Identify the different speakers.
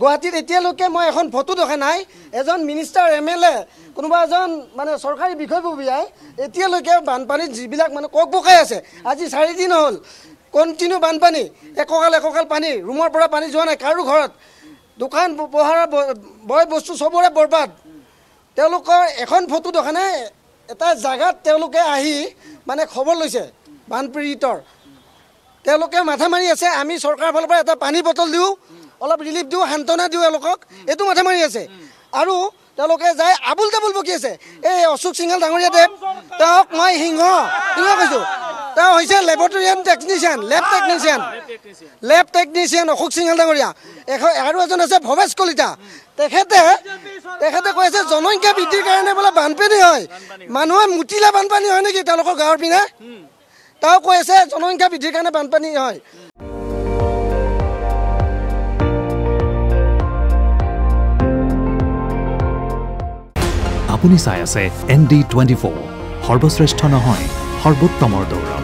Speaker 1: গুৱাহাটীত এতিয়ালৈকে মই এখন ফটো দেখা নাই এজন মিনিষ্টাৰ MLA কোনোবা এজন মানে চৰকাৰী বিষয়ববীয়াই এতিয়ালৈকে বানপানীত যিবিলাক মানে ককবকাই আছে আজি 4 দিন হ'ল কণ্টিনিউ বানপানী এককাল পানী ৰুমৰ পৰা পানী যোৱা নাই কাৰো ঘৰত দোকান পোহাৰ বয় বস্তু সবৰে বৰবাদ তেওঁলোকৰ এখন ফটো দেখা নাই এটা জায়গাত তেওঁলোকে আহি মানে খবৰ লৈছে বানপীড়িতৰ তেওঁলোকে মাথা মাৰি আছে আমি চৰকাৰৰ ফালৰ পৰা এটা পানী বটল দিওঁ অলপ ৰিলিফ দিওঁ সান্তনা দিওঁ এলোকক এইটো মাথা মাৰি আছে আৰু তেওঁলোকে যায় আবুল তাবুল বকি আছে এই অশোক সিংহাল ডাঙৰীয়া দেৱ তেওঁক মই সিংহ কৈছোঁ তেওঁ হৈছে laboratorian technician lab technician Ashok Singhal ডাঙৰীয়া আৰু এজন আছে ভৱেশ কলিতা তেখেতে কৈ আছে জনসংখ্যা বৃদ্ধিৰ কাৰণে বোলে বানপানী হয় মানুহে মুতিলে বানপানী হয় নেকি তেওঁলোকৰ গাঁৱৰ পিনে তেওঁ কৈ আছে জনসংখ্যা বৃদ্ধিৰ কাৰণে বানপানী হয়
Speaker 2: আপুনি চাই আছে ND24 সৰ্বশ্ৰেষ্ঠ নহয় সৰ্বোত্তমৰ দৌৰ